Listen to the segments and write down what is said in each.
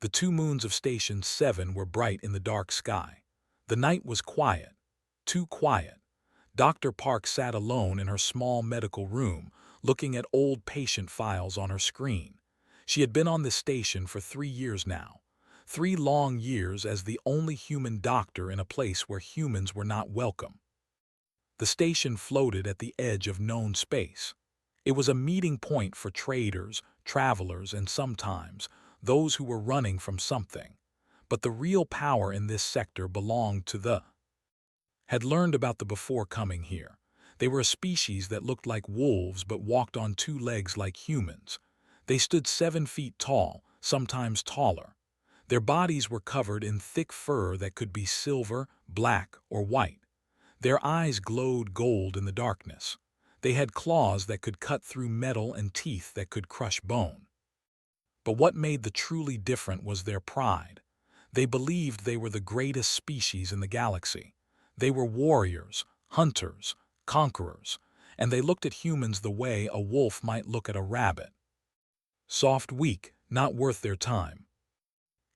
The two moons of Station 7 were bright in the dark sky. The night was quiet, too quiet. Dr. Park sat alone in her small medical room, looking at old patient files on her screen. She had been on this station for 3 years now. 3 long years as the only human doctor in a place where humans were not welcome. The station floated at the edge of known space. It was a meeting point for traders, travelers, and sometimes those who were running from something. But the real power in this sector belonged to the had learned about the before coming here. They were a species that looked like wolves but walked on 2 legs like humans. They stood 7 feet tall, sometimes taller. Their bodies were covered in thick fur that could be silver, black, or white. Their eyes glowed gold in the darkness. They had claws that could cut through metal and teeth that could crush bone. But what made the truly different was their pride. They believed they were the greatest species in the galaxy. They were warriors, hunters, conquerors, and they looked at humans the way a wolf might look at a rabbit. Soft, weak, not worth their time.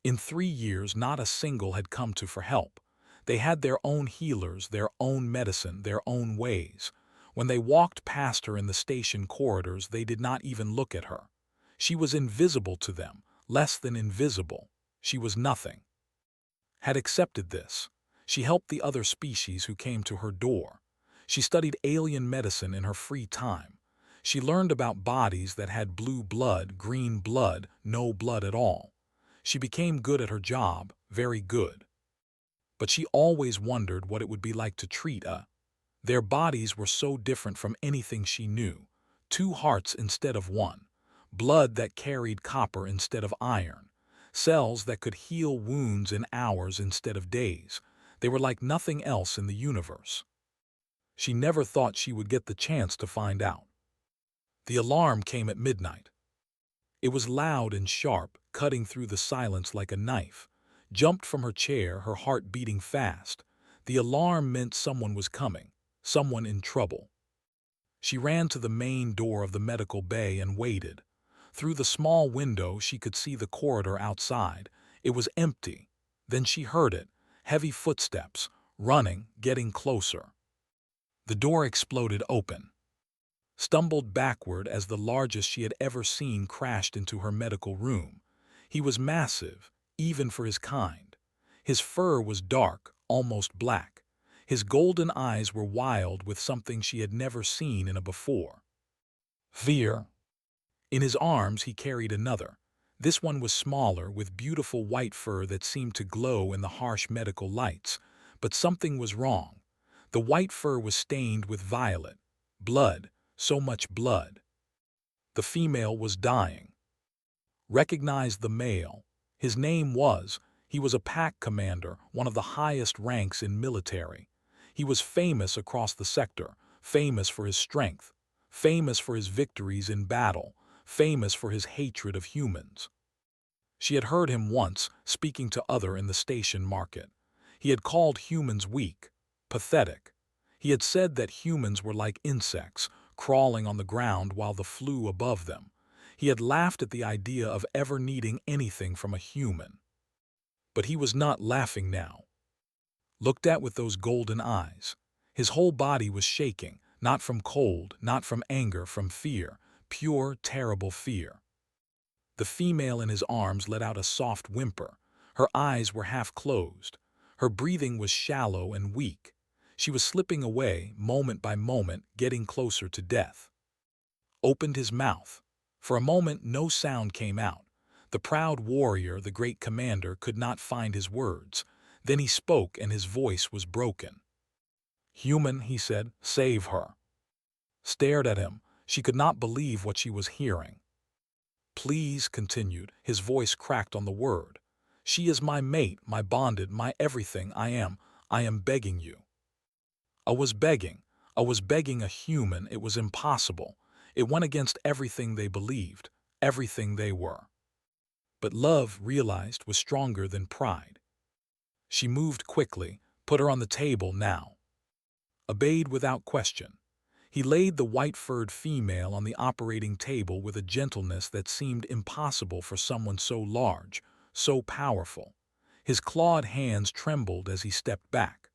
In 3 years, not a single had come to for help. They had their own healers, their own medicine, their own ways. When they walked past her in the station corridors, they did not even look at her. She was invisible to them, less than invisible. She was nothing. Had accepted this. She helped the other species who came to her door. She studied alien medicine in her free time. She learned about bodies that had blue blood, green blood, no blood at all. She became good at her job, very good. But she always wondered what it would be like to treat a. Their bodies were so different from anything she knew. 2 hearts instead of 1. Blood that carried copper instead of iron. Cells that could heal wounds in hours instead of days. They were like nothing else in the universe. She never thought she would get the chance to find out. The alarm came at midnight. It was loud and sharp, cutting through the silence like a knife. Jumped from her chair, her heart beating fast. The alarm meant someone was coming, someone in trouble. She ran to the main door of the medical bay and waited. Through the small window, she could see the corridor outside. It was empty. Then she heard it, heavy footsteps, running, getting closer. The door exploded open. Stumbled backward as the largest she had ever seen crashed into her medical room. He was massive, even for his kind. His fur was dark, almost black. His golden eyes were wild with something she had never seen in a before. Fear. In his arms he carried another. This one was smaller, with beautiful white fur that seemed to glow in the harsh medical lights. But something was wrong. The white fur was stained with violet. Blood, so much blood. The female was dying. Recognized the male. His name was, he was a pack commander, one of the highest ranks in military. He was famous across the sector, famous for his strength, famous for his victories in battle, famous for his hatred of humans. She had heard him once, speaking to other in the station market. He had called humans weak, pathetic. He had said that humans were like insects, crawling on the ground while they flew above them. He had laughed at the idea of ever needing anything from a human. But he was not laughing now. Looked at with those golden eyes. His whole body was shaking, not from cold, not from anger, from fear, pure, terrible fear. The female in his arms let out a soft whimper. Her eyes were half closed. Her breathing was shallow and weak. She was slipping away, moment by moment, getting closer to death. Opened his mouth. For a moment no sound came out. The proud warrior, the great commander, could not find his words. Then he spoke and his voice was broken. "Human," he said, "save her." Stared at him. She could not believe what she was hearing. "Please," continued, his voice cracked on the word. "She is my mate, my bonded, my everything. I am begging you." I was begging a human. It was impossible. It went against everything they believed, everything they were. But love, realized, was stronger than pride. She moved quickly, put her on the table now. Obeyed without question. He laid the white-furred female on the operating table with a gentleness that seemed impossible for someone so large, so powerful. His clawed hands trembled as he stepped back.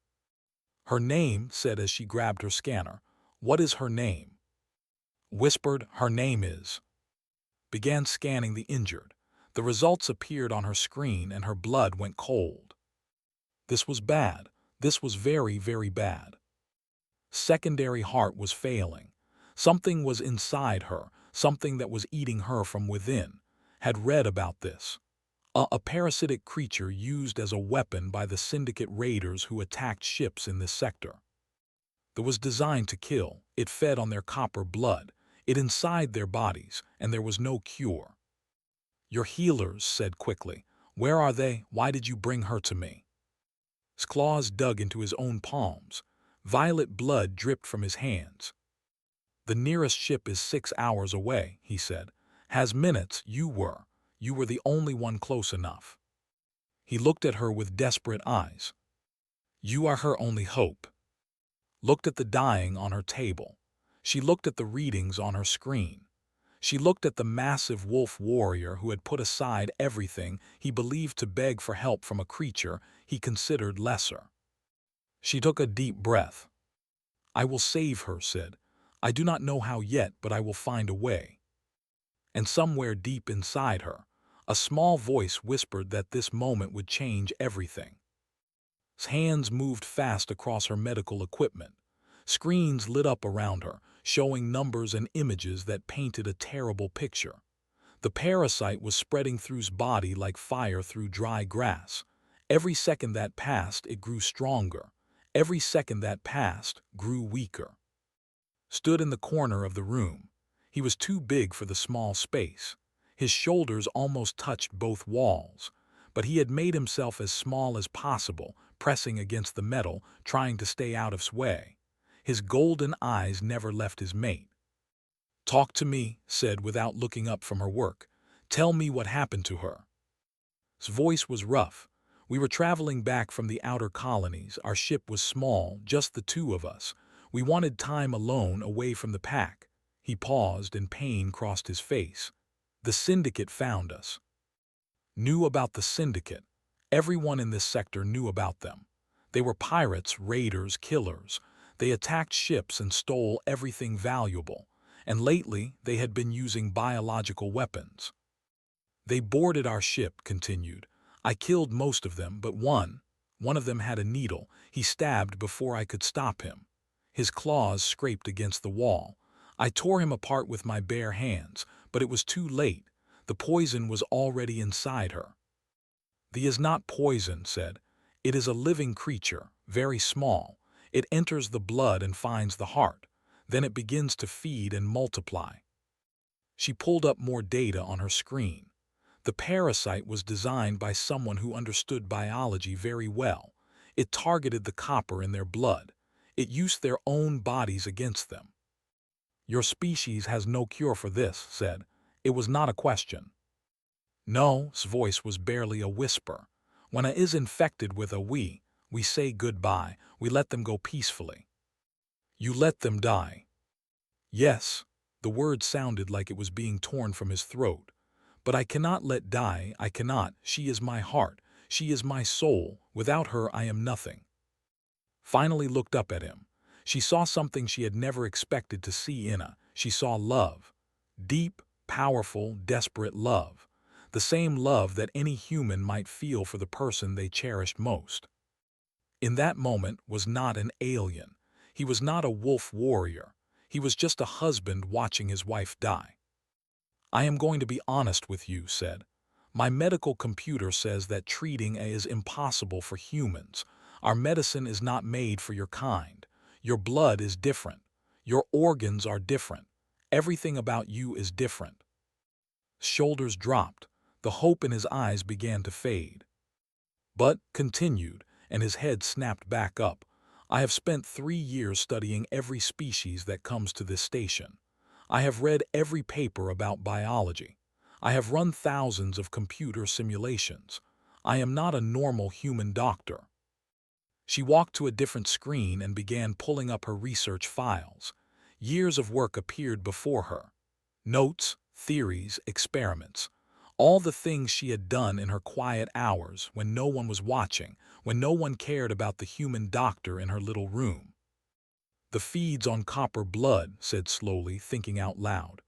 "Her name," said as she grabbed her scanner. "What is her name?" Whispered, "Her name is." Began scanning the injured. The results appeared on her screen and her blood went cold. This was bad. This was very, very bad. Secondary heart was failing. Something was inside her, something that was eating her from within. Had read about this. A parasitic creature used as a weapon by the syndicate raiders who attacked ships in this sector. It was designed to kill. It fed on their copper blood. It inside their bodies, and there was no cure. "Your healers," said quickly. "Where are they? Why did you bring her to me?" His claws dug into his own palms. Violet blood dripped from his hands. "The nearest ship is 6 hours away," he said. "Has minutes. You were the only one close enough." He looked at her with desperate eyes. "You are her only hope." Looked at the dying on her table. She looked at the readings on her screen. She looked at the massive wolf warrior who had put aside everything he believed to beg for help from a creature he considered lesser. She took a deep breath. "I will save her," said. "I do not know how yet, but I will find a way." And somewhere deep inside her, a small voice whispered that this moment would change everything. His hands moved fast across her medical equipment. Screens lit up around her, showing numbers and images that painted a terrible picture. The parasite was spreading through his body like fire through dry grass. Every second that passed, it grew stronger. Every second that passed grew weaker. Stood in the corner of the room. He was too big for the small space. His shoulders almost touched both walls, but he had made himself as small as possible, pressing against the metal, trying to stay out of his way. His golden eyes never left his mate. "Talk to me," said without looking up from her work. "Tell me what happened to her." His voice was rough. "We were traveling back from the outer colonies. Our ship was small, just the two of us. We wanted time alone, away from the pack." He paused and pain crossed his face. "The syndicate found us." Knew about the syndicate. Everyone in this sector knew about them. They were pirates, raiders, killers. They attacked ships and stole everything valuable. And lately, they had been using biological weapons. "They boarded our ship," continued. "I killed most of them, but one of them had a needle. He stabbed before I could stop him. His claws scraped against the wall. I tore him apart with my bare hands, but it was too late. The poison was already inside her." "The is not poison," said. "It is a living creature, very small. It enters the blood and finds the heart. Then it begins to feed and multiply." She pulled up more data on her screen. The parasite was designed by someone who understood biology very well. It targeted the copper in their blood. It used their own bodies against them. "Your species has no cure for this," said. It was not a question. "No," his voice was barely a whisper. "When a is infected with a we say goodbye. We let them go peacefully." "You let them die." "Yes." The word sounded like it was being torn from his throat. "But I cannot let die. I cannot. She is my heart. She is my soul. Without her I am nothing." Finally looked up at him. She saw something she had never expected to see in a. She saw love. Deep, powerful, desperate love. The same love that any human might feel for the person they cherished most. In that moment was not an alien. He was not a wolf warrior. He was just a husband watching his wife die. "I am going to be honest with you," said. "My medical computer says that treating a is impossible for humans. Our medicine is not made for your kind. Your blood is different. Your organs are different. Everything about you is different." Shoulders dropped. The hope in his eyes began to fade. "But," continued, and his head snapped back up, "I have spent 3 years studying every species that comes to this station. I have read every paper about biology. I have run thousands of computer simulations. I am not a normal human doctor." She walked to a different screen and began pulling up her research files. Years of work appeared before her. Notes, theories, experiments. All the things she had done in her quiet hours when no one was watching, when no one cared about the human doctor in her little room. The feeds on copper blood, said slowly, thinking out loud.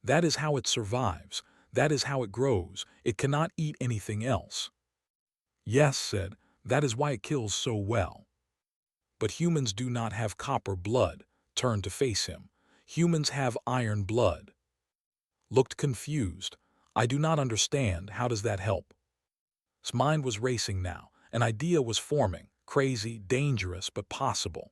That is how it survives. That is how it grows. It cannot eat anything else. Yes, said, that is why it kills so well. But humans do not have copper blood, turned to face him. Humans have iron blood. Looked confused. I do not understand. How does that help? His mind was racing now. An idea was forming. Crazy, dangerous, but possible.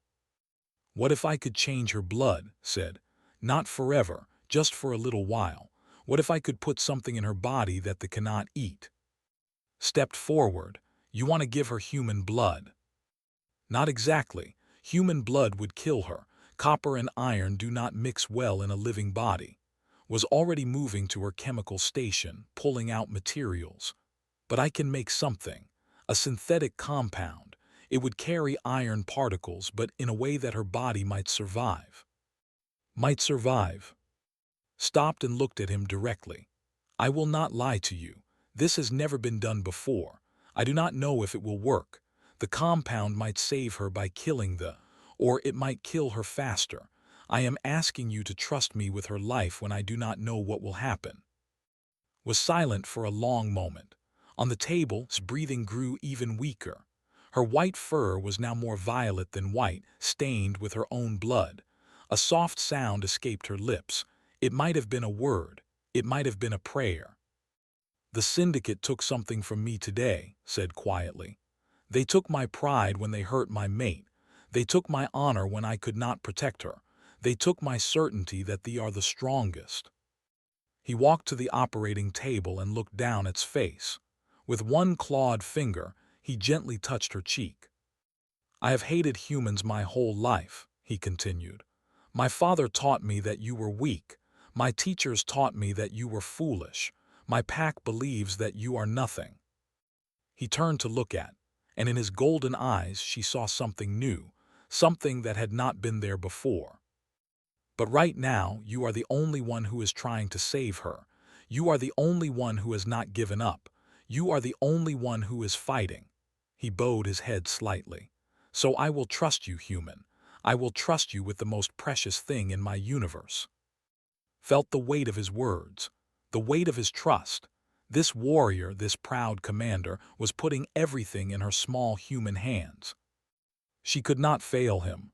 What if I could change her blood, said. Not forever, just for a little while. What if I could put something in her body that they cannot eat? Stepped forward. You want to give her human blood? Not exactly. Human blood would kill her. Copper and iron do not mix well in a living body. Was already moving to her chemical station, pulling out materials. But I can make something. A synthetic compound. It would carry iron particles, but in a way that her body might survive. Might survive. Stopped and looked at him directly. I will not lie to you. This has never been done before. I do not know if it will work. The compound might save her by killing or it might kill her faster. I am asking you to trust me with her life when I do not know what will happen. Was silent for a long moment. On the table, his breathing grew even weaker. Her white fur was now more violet than white, stained with her own blood. A soft sound escaped her lips. It might have been a word. It might have been a prayer. The syndicate took something from me today, said quietly. They took my pride when they hurt my mate. They took my honor when I could not protect her. They took my certainty that they are the strongest. He walked to the operating table and looked down at its face. With one clawed finger, he gently touched her cheek. I have hated humans my whole life, he continued. My father taught me that you were weak. My teachers taught me that you were foolish. My pack believes that you are nothing. He turned to look at, and in his golden eyes she saw something new, something that had not been there before. But right now, you are the only one who is trying to save her. You are the only one who has not given up. You are the only one who is fighting. He bowed his head slightly. So I will trust you, human. I will trust you with the most precious thing in my universe. Felt the weight of his words, the weight of his trust. This warrior, this proud commander, was putting everything in her small human hands. She could not fail him.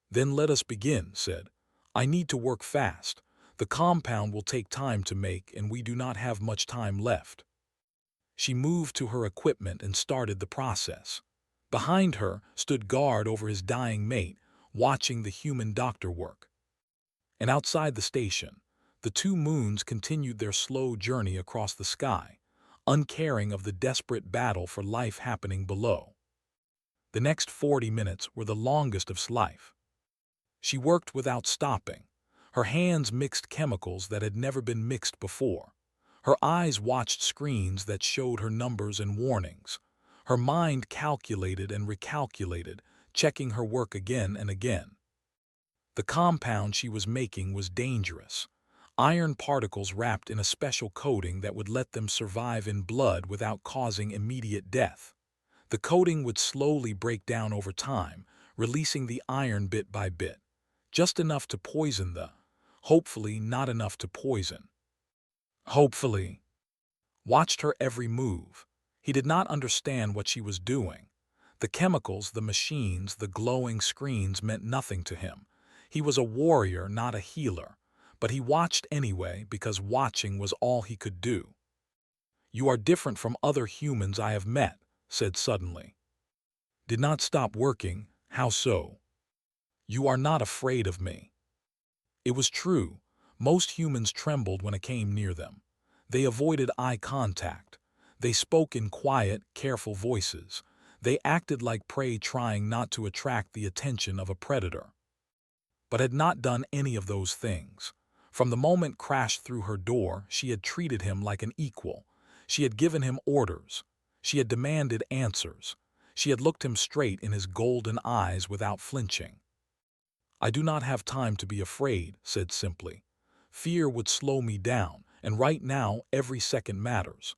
Then let us begin, said. I need to work fast. The compound will take time to make, and we do not have much time left. She moved to her equipment and started the process. Behind her stood guard over his dying mate, watching the human doctor work. And outside the station, the two moons continued their slow journey across the sky, uncaring of the desperate battle for life happening below. The next 40 minutes were the longest of his life. She worked without stopping. Her hands mixed chemicals that had never been mixed before. Her eyes watched screens that showed her numbers and warnings. Her mind calculated and recalculated, checking her work again and again. The compound she was making was dangerous. Iron particles wrapped in a special coating that would let them survive in blood without causing immediate death. The coating would slowly break down over time, releasing the iron bit by bit. Just enough to poison hopefully not enough to poison. Hopefully. Watched her every move. He did not understand what she was doing. The chemicals, the machines, the glowing screens meant nothing to him. He was a warrior, not a healer. But he watched anyway because watching was all he could do. You are different from other humans I have met, said suddenly. Did not stop working. How so? You are not afraid of me. It was true. Most humans trembled when I came near them. They avoided eye contact. They spoke in quiet, careful voices. They acted like prey trying not to attract the attention of a predator. But had not done any of those things. From the moment crashed through her door, she had treated him like an equal. She had given him orders. She had demanded answers. She had looked him straight in his golden eyes without flinching. I do not have time to be afraid, said simply. Fear would slow me down, and right now every second matters.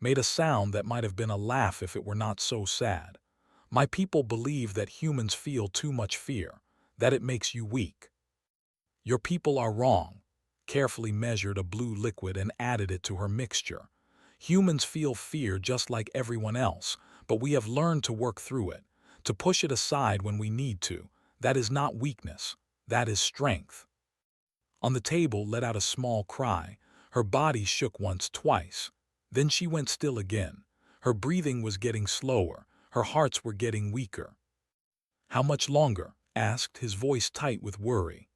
Made a sound that might have been a laugh if it were not so sad. My people believe that humans feel too much fear, that it makes you weak. Your people are wrong. Carefully measured a blue liquid and added it to her mixture. Humans feel fear just like everyone else, but we have learned to work through it, to push it aside when we need to. That is not weakness, that is strength. On the table let out a small cry. Her body shook once, twice. Then she went still again. Her breathing was getting slower. Her hearts were getting weaker. "How much longer?" asked, his voice tight with worry.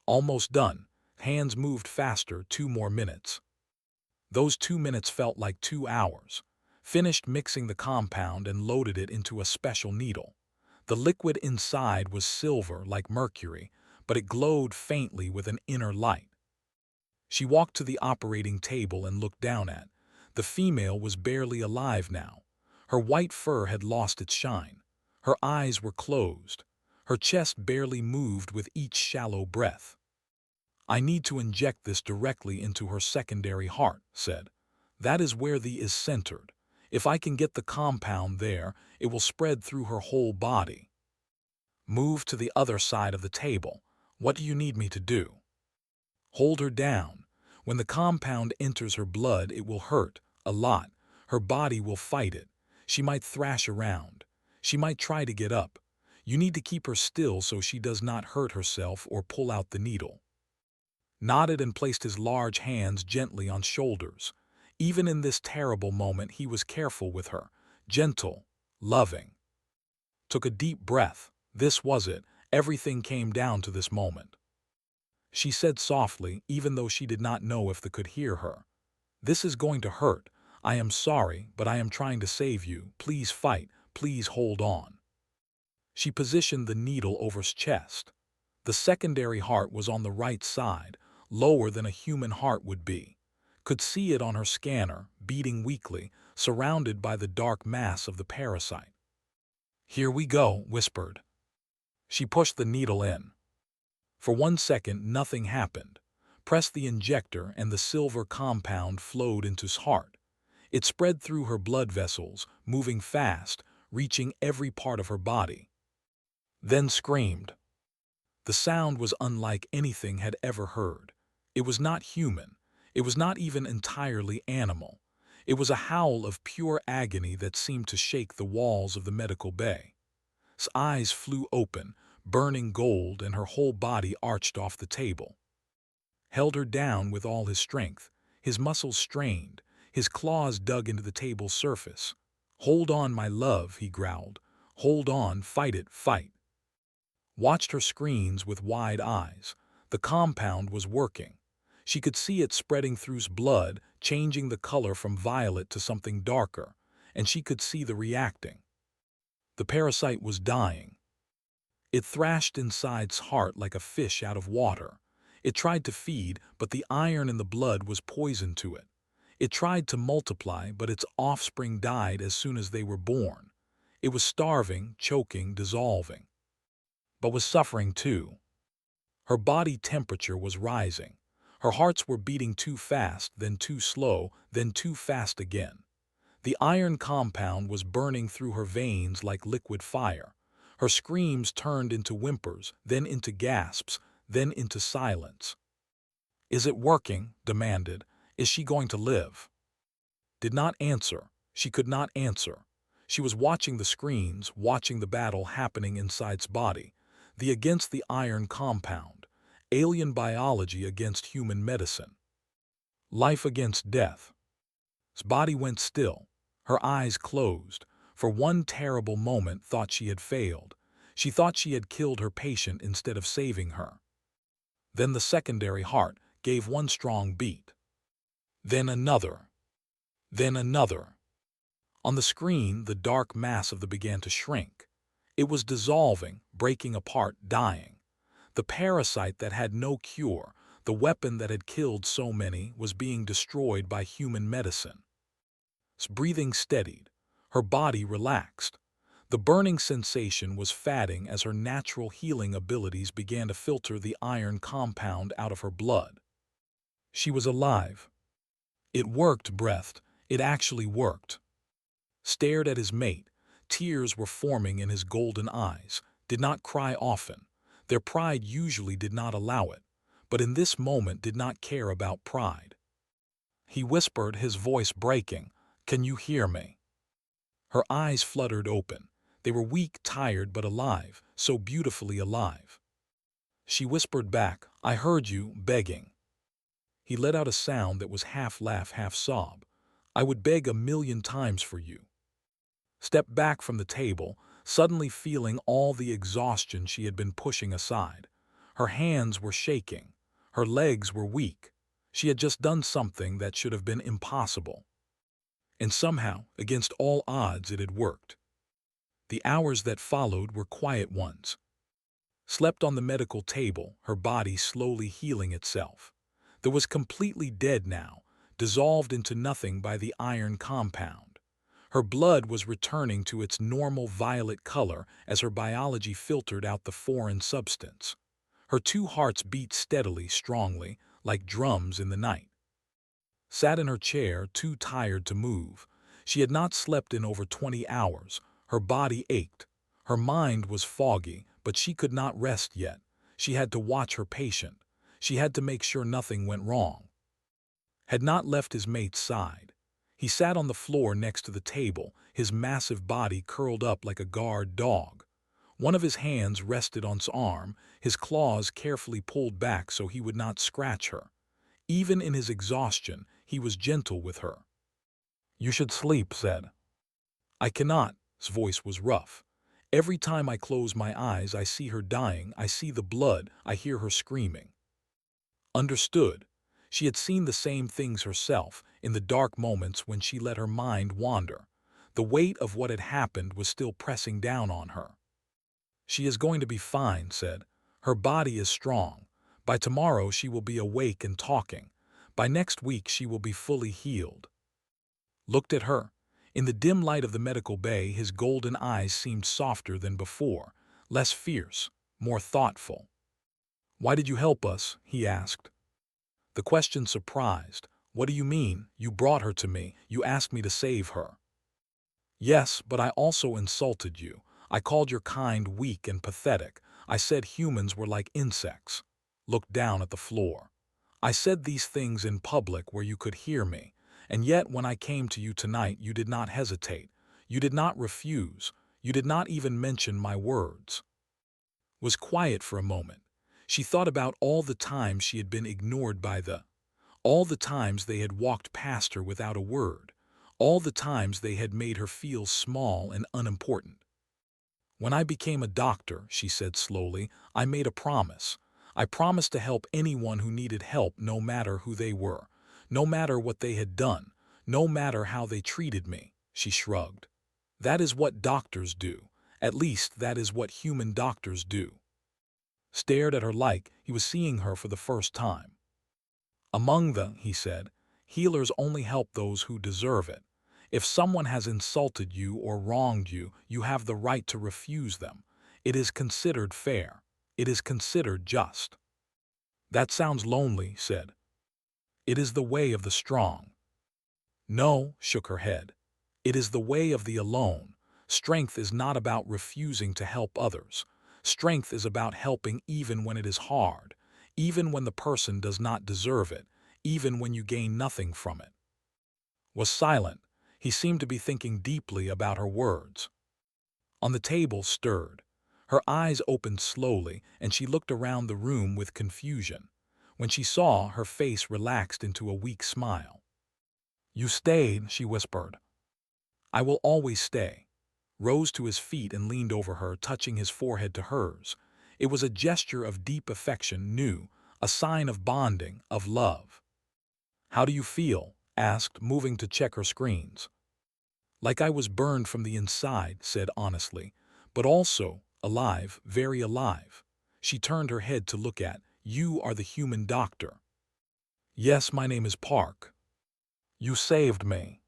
"Almost done." Hands moved faster, 2 more minutes. Those 2 minutes felt like 2 hours. Finished mixing the compound and loaded it into a special needle. The liquid inside was silver like mercury, but it glowed faintly with an inner light. She walked to the operating table and looked down at. The female was barely alive now. Her white fur had lost its shine. Her eyes were closed. Her chest barely moved with each shallow breath. "I need to inject this directly into her secondary heart," said. "That is where the is centered. If I can get the compound there, it will spread through her whole body." "Move to the other side of the table. What do you need me to do?" "Hold her down. When the compound enters her blood, it will hurt, a lot. Her body will fight it. She might thrash around. She might try to get up. You need to keep her still so she does not hurt herself or pull out the needle." Nodded and placed his large hands gently on shoulders. Even in this terrible moment he was careful with her, gentle, loving. Took a deep breath. This was it. Everything came down to this moment. She said softly, even though she did not know if they could hear her. "This is going to hurt. I am sorry, but I am trying to save you. Please fight. Please hold on." She positioned the needle over his chest. The secondary heart was on the right side, lower than a human heart would be. Could see it on her scanner, beating weakly, surrounded by the dark mass of the parasite. "Here we go," whispered. She pushed the needle in. For 1 second nothing happened. Pressed the injector and the silver compound flowed into his heart. It spread through her blood vessels, moving fast, reaching every part of her body. Then screamed. The sound was unlike anything had ever heard. It was not human. It was not even entirely animal. It was a howl of pure agony that seemed to shake the walls of the medical bay. His eyes flew open, burning gold, and her whole body arched off the table. Held her down with all his strength. His muscles strained. His claws dug into the table's surface. "Hold on, my love," he growled. "Hold on, fight it, fight." Watched her screens with wide eyes. The compound was working. She could see it spreading through his blood, changing the color from violet to something darker, and she could see the reacting. The parasite was dying. It thrashed inside his heart like a fish out of water. It tried to feed, but the iron in the blood was poison to it. It tried to multiply, but its offspring died as soon as they were born. It was starving, choking, dissolving. But was suffering too. Her body temperature was rising. Her hearts were beating too fast, then too slow, then too fast again. The iron compound was burning through her veins like liquid fire. Her screams turned into whimpers, then into gasps, then into silence. "Is it working?" demanded. "Is she going to live?" Did not answer. She could not answer. She was watching the screens, watching the battle happening inside his body. The against the iron compound. Alien biology against human medicine. Life against death. His body went still. Her eyes closed. For one terrible moment thought she had failed. She thought she had killed her patient instead of saving her. Then the secondary heart gave one strong beat. Then another. Then another. On the screen, the dark mass of the began to shrink. It was dissolving, breaking apart, dying. The parasite that had no cure, the weapon that had killed so many, was being destroyed by human medicine. His breathing steadied. Her body relaxed. The burning sensation was fading as her natural healing abilities began to filter the iron compound out of her blood. She was alive. It worked, breathed. It actually worked. Stared at his mate. Tears were forming in his golden eyes. Did not cry often. Their pride usually did not allow it, but in this moment did not care about pride. He whispered, his voice breaking, "Can you hear me?" Her eyes fluttered open. They were weak, tired, but alive, so beautifully alive. She whispered back, "I heard you," begging. He let out a sound that was half laugh, half sob. "I would beg 1,000,000 times for you." Stepped back from the table, suddenly feeling all the exhaustion she had been pushing aside. Her hands were shaking. Her legs were weak. She had just done something that should have been impossible. And somehow, against all odds, it had worked. The hours that followed were quiet ones. Slept on the medical table, her body slowly healing itself. There was completely dead now, dissolved into nothing by the iron compound. Her blood was returning to its normal violet color as her biology filtered out the foreign substance. Her two hearts beat steadily, strongly, like drums in the night. Sat in her chair, too tired to move. She had not slept in over 20 hours. Her body ached. Her mind was foggy, but she could not rest yet. She had to watch her patient. She had to make sure nothing went wrong. Had not left his mate's side. He sat on the floor next to the table, his massive body curled up like a guard dog. One of his hands rested on his arm, his claws carefully pulled back so he would not scratch her. Even in his exhaustion, he was gentle with her. "You should sleep," said. "I cannot." His voice was rough. "Every time I close my eyes, I see her dying, I see the blood, I hear her screaming." Understood. She had seen the same things herself, in the dark moments when she let her mind wander. The weight of what had happened was still pressing down on her. "She is going to be fine," said. "Her body is strong. By tomorrow she will be awake and talking. By next week she will be fully healed." Looked at her. In the dim light of the medical bay, his golden eyes seemed softer than before, less fierce, more thoughtful. "Why did you help us?" he asked. The question surprised. "What do you mean? You brought her to me. You asked me to save her." "Yes, but I also insulted you. I called your kind weak and pathetic. I said humans were like insects." Looked down at the floor. "I said these things in public where you could hear me. And yet when I came to you tonight, you did not hesitate. You did not refuse. You did not even mention my words." Was quiet for a moment. She thought about all the times she had been ignored by all the times they had walked past her without a word, all the times they had made her feel small and unimportant. "When I became a doctor," she said slowly, "I made a promise. I promised to help anyone who needed help, no matter who they were, no matter what they had done, no matter how they treated me." She shrugged. "That is what doctors do. At least that is what human doctors do." Stared at her like he was seeing her for the first time. "Among the," he said, "healers only help those who deserve it. If someone has insulted you or wronged you, you have the right to refuse them. It is considered fair. It is considered just." "That sounds lonely," said. "It is the way of the strong." "No," shook her head. "It is the way of the alone. Strength is not about refusing to help others. Strength is about helping even when it is hard, even when the person does not deserve it, even when you gain nothing from it." Was silent. He seemed to be thinking deeply about her words. On the table stirred. Her eyes opened slowly, and she looked around the room with confusion. When she saw, her face relaxed into a weak smile. "You stayed," she whispered. "I will always stay." Rose to his feet and leaned over her, touching his forehead to hers. It was a gesture of deep affection, new, a sign of bonding, of love. "How do you feel?" asked, moving to check her screens. "Like I was burned from the inside," said honestly, "but also alive, very alive." She turned her head to look at, "You are the human doctor." "Yes, my name is Park." "You saved me."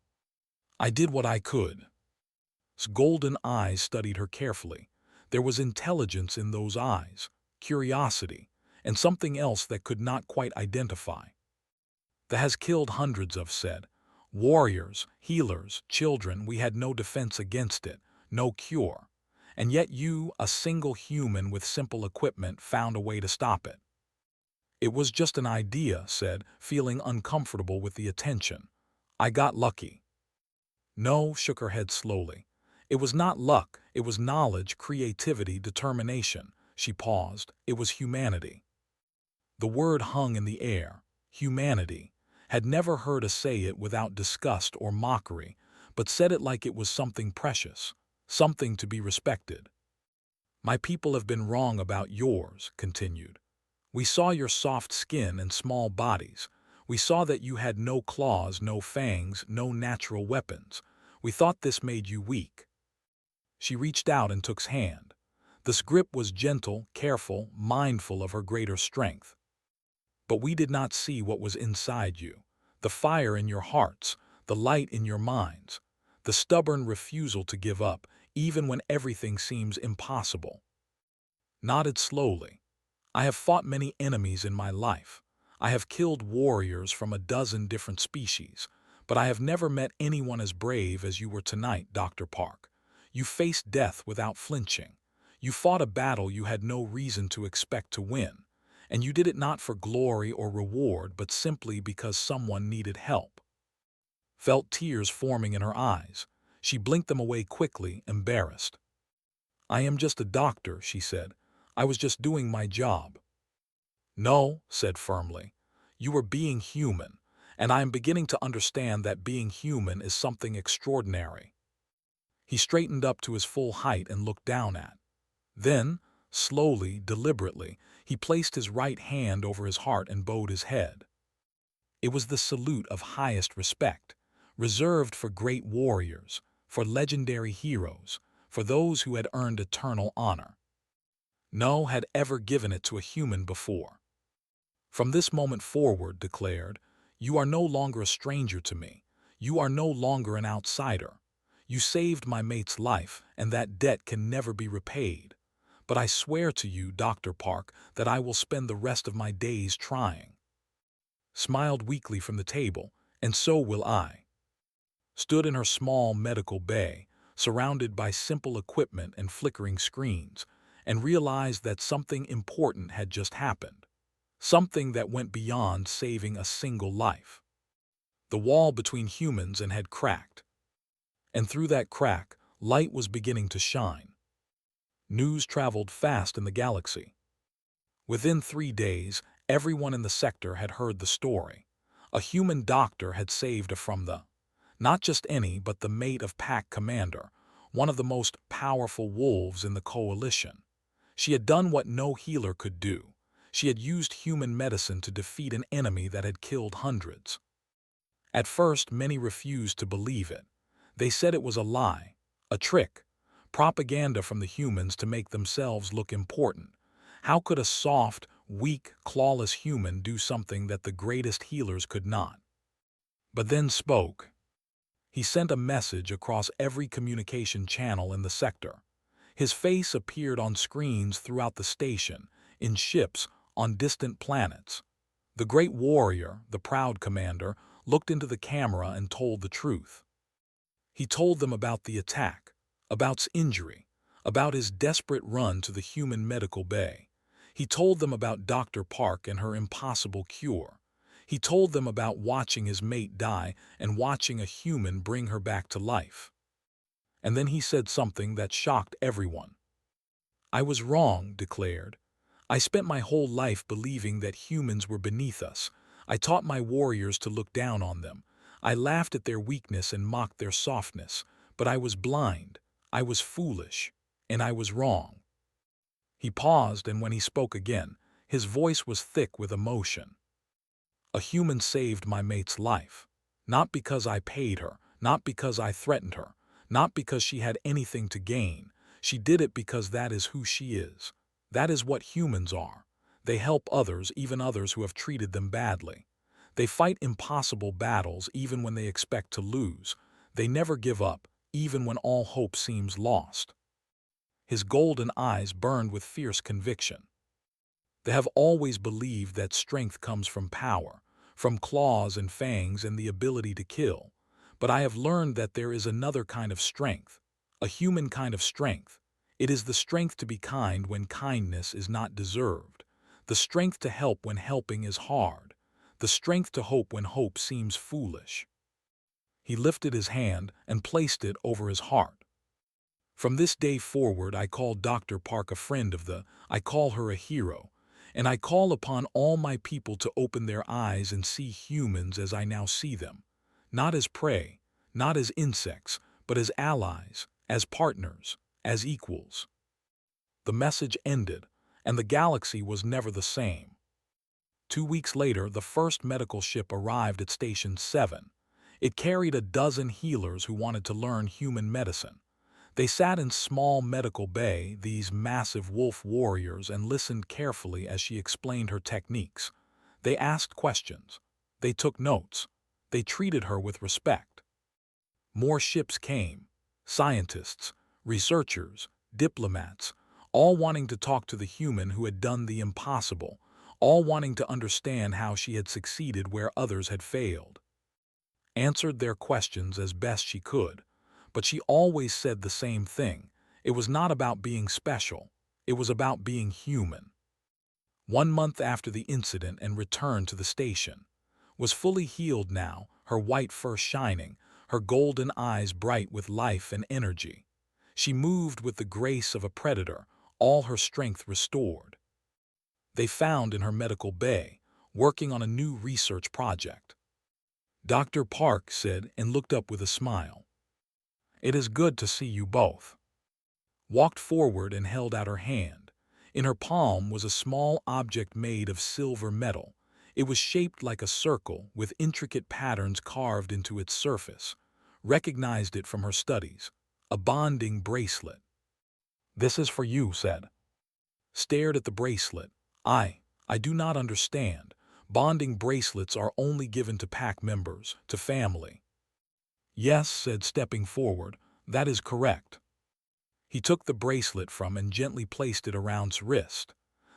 "I did what I could." His golden eyes studied her carefully. There was intelligence in those eyes, curiosity, and something else that could not quite identify. That has killed hundreds of said. Warriors, healers, children, we had no defense against it, no cure. And yet you, a single human with simple equipment, found a way to stop it. It was just an idea, said, feeling uncomfortable with the attention. I got lucky. No, shook her head slowly. It was not luck, it was knowledge, creativity, determination. She paused. It was humanity. The word hung in the air. Humanity. Had never heard her say it without disgust or mockery, but said it like it was something precious, something to be respected. My people have been wrong about yours, continued. We saw your soft skin and small bodies. We saw that you had no claws, no fangs, no natural weapons. We thought this made you weak. She reached out and took his hand. The grip was gentle, careful, mindful of her greater strength. But we did not see what was inside you, the fire in your hearts, the light in your minds, the stubborn refusal to give up, even when everything seems impossible. Nodded slowly. I have fought many enemies in my life. I have killed warriors from a dozen different species, but I have never met anyone as brave as you were tonight, Dr. Park. You faced death without flinching. You fought a battle you had no reason to expect to win. And you did it not for glory or reward, but simply because someone needed help. Felt tears forming in her eyes. She blinked them away quickly, embarrassed. I am just a doctor, she said. I was just doing my job. No, said firmly. You were being human, and I am beginning to understand that being human is something extraordinary. He straightened up to his full height and looked down at. Then, slowly, deliberately, he placed his right hand over his heart and bowed his head. It was the salute of highest respect, reserved for great warriors, for legendary heroes, for those who had earned eternal honor. No had ever given it to a human before. From this moment forward, declared, you are no longer a stranger to me. You are no longer an outsider. You saved my mate's life, and that debt can never be repaid. But I swear to you, Dr. Park, that I will spend the rest of my days trying. Smiled weakly from the table, and so will I. Stood in her small medical bay, surrounded by simple equipment and flickering screens, and realized that something important had just happened. Something that went beyond saving a single life. The wall between humans and had cracked. And through that crack, light was beginning to shine. News traveled fast in the galaxy. Within 3 days, everyone in the sector had heard the story. A human doctor had saved her from not just any, but the mate of Pack Commander, one of the most powerful wolves in the coalition. She had done what no healer could do. She had used human medicine to defeat an enemy that had killed hundreds. At first, many refused to believe it. They said it was a lie, a trick, propaganda from the humans to make themselves look important. How could a soft, weak, clawless human do something that the greatest healers could not? But then spoke. He sent a message across every communication channel in the sector. His face appeared on screens throughout the station, in ships, on distant planets. The great warrior, the proud commander, looked into the camera and told the truth. He told them about the attack, about his injury, about his desperate run to the human medical bay. He told them about Dr. Park and her impossible cure. He told them about watching his mate die and watching a human bring her back to life. And then he said something that shocked everyone. I was wrong, declared. I spent my whole life believing that humans were beneath us. I taught my warriors to look down on them. I laughed at their weakness and mocked their softness. But I was blind, I was foolish, and I was wrong. He paused, and when he spoke again, his voice was thick with emotion. A human saved my mate's life. Not because I paid her, not because I threatened her, not because she had anything to gain. She did it because that is who she is. That is what humans are. They help others, even others who have treated them badly. They fight impossible battles even when they expect to lose. They never give up, even when all hope seems lost. His golden eyes burned with fierce conviction. They have always believed that strength comes from power, from claws and fangs and the ability to kill. But I have learned that there is another kind of strength, a human kind of strength. It is the strength to be kind when kindness is not deserved, the strength to help when helping is hard, the strength to hope when hope seems foolish. He lifted his hand and placed it over his heart. From this day forward, I call Dr. Park a friend of the, I call her a hero, and I call upon all my people to open their eyes and see humans as I now see them, not as prey, not as insects, but as allies, as partners, as equals. The message ended, and the galaxy was never the same. 2 weeks later, the first medical ship arrived at Station 7. It carried a dozen healers who wanted to learn human medicine. They sat in small medical bay, these massive wolf warriors, and listened carefully as she explained her techniques. They asked questions. They took notes. They treated her with respect. More ships came. Scientists, researchers, diplomats, all wanting to talk to the human who had done the impossible, all wanting to understand how she had succeeded where others had failed. Answered their questions as best she could, but she always said the same thing. It was not about being special. It was about being human. 1 month after the incident and return to the station, was fully healed now, her white fur shining, her golden eyes bright with life and energy. She moved with the grace of a predator, all her strength restored. They found in her medical bay, working on a new research project. Dr. Park said and looked up with a smile. "It is good to see you both." Walked forward and held out her hand. In her palm was a small object made of silver metal. It was shaped like a circle with intricate patterns carved into its surface. Recognized it from her studies. A bonding bracelet. "This is for you," said. Stared at the bracelet. I do not understand. Bonding bracelets are only given to pack members, to family." "Yes," said, stepping forward, "that is correct." He took the bracelet from and gently placed it around his wrist.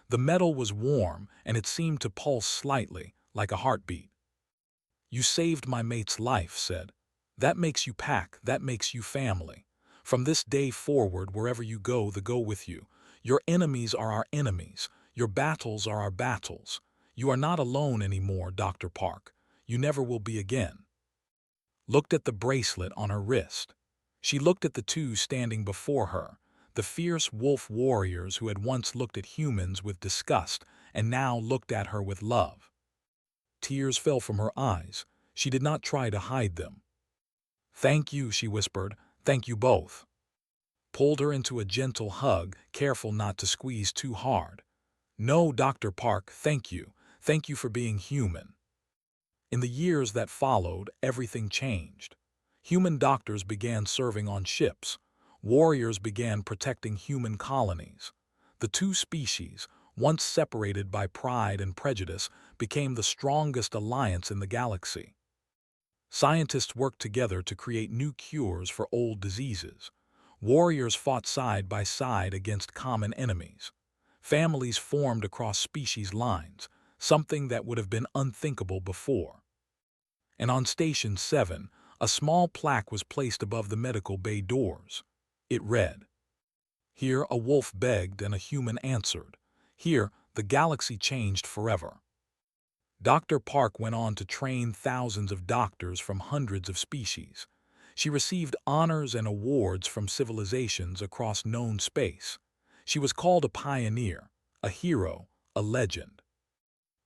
The metal was warm, and it seemed to pulse slightly, like a heartbeat. "You saved my mate's life," said. "That makes you pack, that makes you family. From this day forward, wherever you go, they go with you. Your enemies are our enemies. Your battles are our battles. You are not alone anymore, Dr. Park. You never will be again." Looked at the bracelet on her wrist. She looked at the two standing before her, the fierce wolf warriors who had once looked at humans with disgust and now looked at her with love. Tears fell from her eyes. She did not try to hide them. "Thank you," she whispered. "Thank you both." Pulled her into a gentle hug, careful not to squeeze too hard. "No, Dr. Park, thank you. Thank you for being human." In the years that followed, everything changed. Human doctors began serving on ships. Warriors began protecting human colonies. The two species, once separated by pride and prejudice, became the strongest alliance in the galaxy. Scientists worked together to create new cures for old diseases. Warriors fought side by side against common enemies. Families formed across species lines, something that would have been unthinkable before. And on Station 7, a small plaque was placed above the medical bay doors. It read, "Here a wolf begged and a human answered. Here the galaxy changed forever." Dr. Park went on to train thousands of doctors from hundreds of species. She received honors and awards from civilizations across known space. She was called a pioneer, a hero, a legend.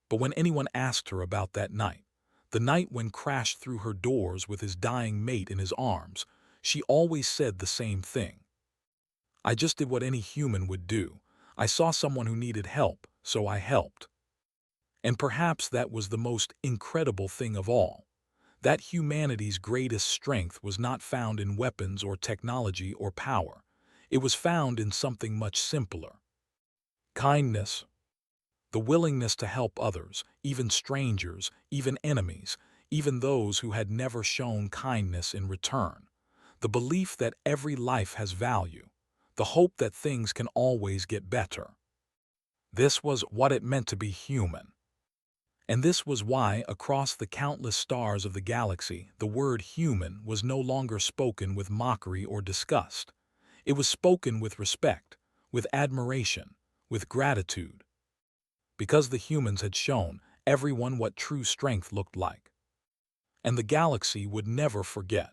But when anyone asked her about that night, the night when crashed through her doors with his dying mate in his arms, she always said the same thing. "I just did what any human would do. I saw someone who needed help, so I helped." And perhaps that was the most incredible thing of all. That humanity's greatest strength was not found in weapons or technology or power. It was found in something much simpler. Kindness. The willingness to help others, even strangers, even enemies, even those who had never shown kindness in return. The belief that every life has value. The hope that things can always get better. This was what it meant to be human. And this was why, across the countless stars of the galaxy, the word human was no longer spoken with mockery or disgust. It was spoken with respect, with admiration, with gratitude, because the humans had shown everyone what true strength looked like. And the galaxy would never forget.